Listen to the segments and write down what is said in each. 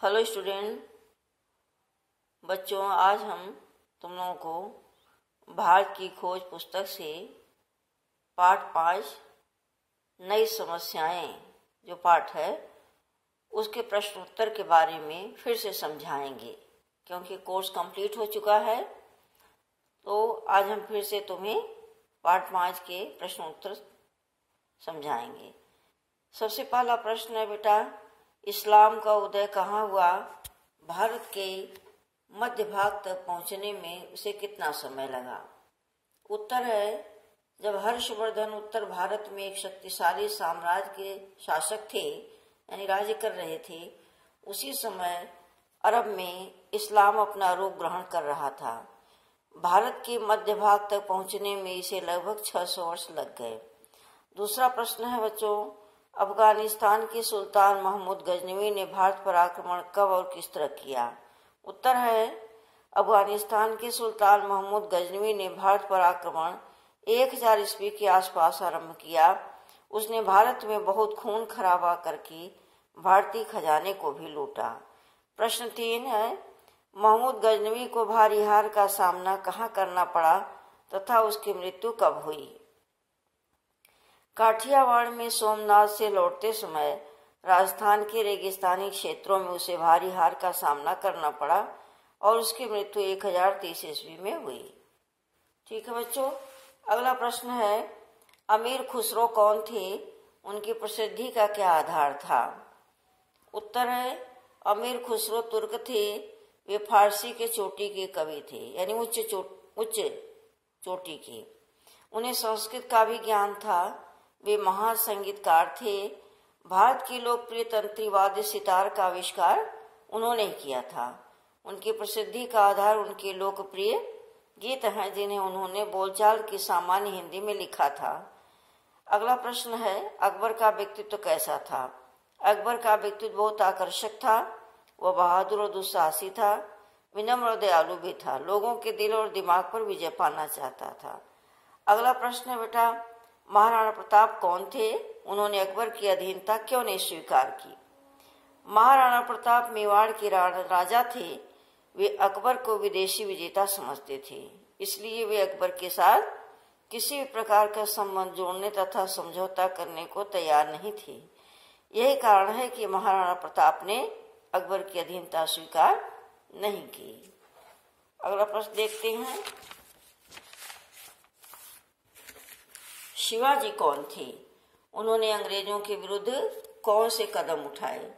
Hello student बच्चों, आज हम तुम लोगों को भारत की खोज पुस्तक से पाठ 5 नई समस्याएं जो पाठ है उसके प्रश्न उत्तर के बारे में फिर से समझाएंगे। क्योंकि कोर्स कंप्लीट हो चुका है तो आज हम फिर से तुम्हें पाठ 5 के प्रश्न उत्तर समझाएंगे। सबसे पहला प्रश्न है बेटा, इस्लाम का उदय कहाँ हुआ? भारत के मध्य भाग तक पहुंचने में उसे कितना समय लगा? उत्तर है, जब हर्षवर्धन उत्तर भारत में एक शक्तिशाली साम्राज्य के शासक थे यानी राज्य कर रहे थे, उसी समय अरब में इस्लाम अपना रूप ग्रहण कर रहा था। भारत के मध्य भाग तक पहुंचने में इसे लगभग 600 वर्ष लग गए। दूसरा प्रश्न है बच्चों, अफगानिस्तान के सुल्तान महमूद गजनवी ने भारत पर आक्रमण कब और किस तरह किया? उत्तर है, अफगानिस्तान के सुल्तान महमूद गजनवी ने भारत पर आक्रमण 1000 ईस्वी के आसपास आरंभ किया। उसने भारत में बहुत खून खराबा करके भारतीय खजाने को भी लूटा। प्रश्न 3 है, महमूद गजनवी को भारी हार का सामना कहाँ करना पड़ा तथा उसकी मृत्यु कब हुई? काठियावाड़ में सोमनाथ से लौटते समय राजस्थान के रेगिस्तानी क्षेत्रों में उसे भारी हार का सामना करना पड़ा और उसकी मृत्यु 1030 ईस्वी में हुई। ठीक है बच्चों, अगला प्रश्न है, अमीर खुसरो कौन थे? उनकी प्रसिद्धि का क्या आधार था? उत्तर है, अमीर खुसरो तुर्क थे। वे फारसी के चोटी के कवि थे यानी उच्च चोटी के। उन्हें संस्कृत का भी ज्ञान था। वे महान संगीतकार थे। भारत की लोकप्रिय तंत्रीवाद्य सितार का आविष्कार उन्होंने किया था। उनकी प्रसिद्धि का आधार उनके लोकप्रिय गीत हैं जिन्हें उन्होंने बोलचाल की सामान्य हिंदी में लिखा था। अगला प्रश्न है, अकबर का व्यक्तित्व कैसा था? अकबर का व्यक्तित्व बहुत आकर्षक था। वह बहादुर और दुस्साहसी था। विनम्र और दयालु भी था। लोगों के दिल और दिमाग पर विजय पाना चाहता था। अगला प्रश्न है बेटा, महाराणा प्रताप कौन थे? उन्होंने अकबर की अधीनता क्यों नहीं स्वीकार की? महाराणा प्रताप मेवाड़ के राजा थे। वे अकबर को विदेशी विजेता समझते थे, इसलिए वे अकबर के साथ किसी भी प्रकार का संबंध जोड़ने तथा समझौता करने को तैयार नहीं थे। यही कारण है कि महाराणा प्रताप ने अकबर की अधीनता स्वीकार नहीं की। अगला प्रश्न देखते हैं, शिवाजी कौन थे? उन्होंने अंग्रेजों के विरुद्ध कौन से कदम उठाए?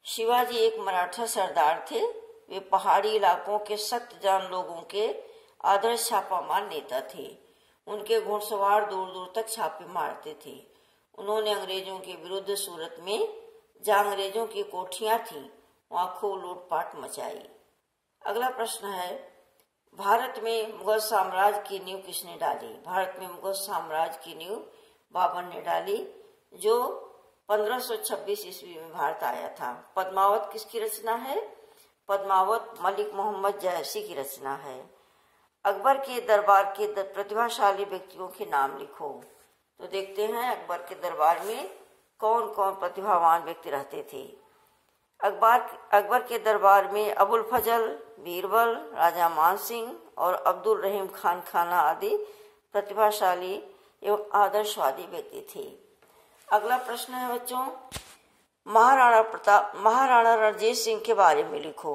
शिवाजी एक मराठा सरदार थे। वे पहाड़ी इलाकों के सख्त जान लोगों के आदर्श छापामार नेता थे। उनके घुड़सवार दूर दूर तक छापे मारते थे। उन्होंने अंग्रेजों के विरुद्ध सूरत में जहां अंग्रेजों की कोठियां थीं वहां खूब लूटपाट मचाई। अगला प्रश्न है, भारत में मुगल साम्राज्य की नींव किसने डाली? भारत में मुगल साम्राज्य की नींव बाबर ने डाली, जो 1526 ईस्वी में भारत आया था। पद्मावत किसकी रचना है? पद्मावत मलिक मोहम्मद जयसी की रचना है। अकबर के दरबार के प्रतिभाशाली व्यक्तियों के नाम लिखो। तो देखते हैं अकबर के दरबार में कौन कौन प्रतिभावान व्यक्ति रहते थे। अकबर के दरबार में अबुल फजल, बीरबल, राजा मान सिंह और अब्दुल रहीम खान खाना आदि प्रतिभाशाली एवं आदर्शवादी व्यक्ति थे। अगला प्रश्न है बच्चों, महाराणा रणजीत सिंह के बारे में लिखो।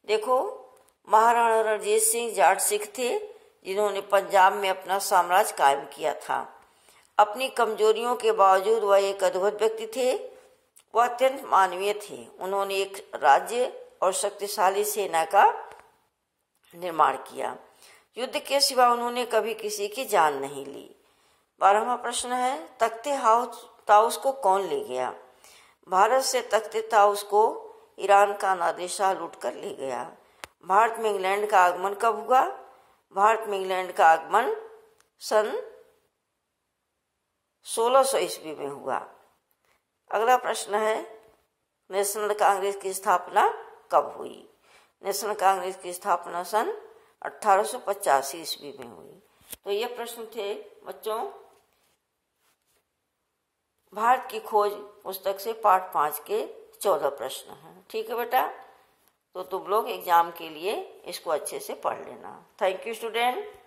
देखो, महाराणा रणजीत सिंह जाट सिख थे जिन्होंने पंजाब में अपना साम्राज्य कायम किया था। अपनी कमजोरियों के बावजूद वह एक अद्भुत व्यक्ति थे। वह अत्यंत मानवीय थे। उन्होंने एक राज्य और शक्तिशाली सेना का निर्माण किया। युद्ध के सिवा उन्होंने कभी किसी की जान नहीं ली। 12वां प्रश्न है, तख्ते ताउस को कौन ले गया? भारत से तख्ते ताउस को ईरान का नादिरशाह लूट कर ले गया। भारत में इंग्लैंड का आगमन कब हुआ? भारत में इंग्लैंड का आगमन सन 1600 ईस्वी में हुआ। अगला प्रश्न है, नेशनल कांग्रेस की स्थापना कब हुई? नेशनल कांग्रेस की स्थापना सन 1885 ईस्वी में हुई। तो ये प्रश्न थे बच्चों भारत की खोज पुस्तक से पाठ 5 के 14 प्रश्न हैं। ठीक है बेटा, तो तुम लोग एग्जाम के लिए इसको अच्छे से पढ़ लेना। Thank you student.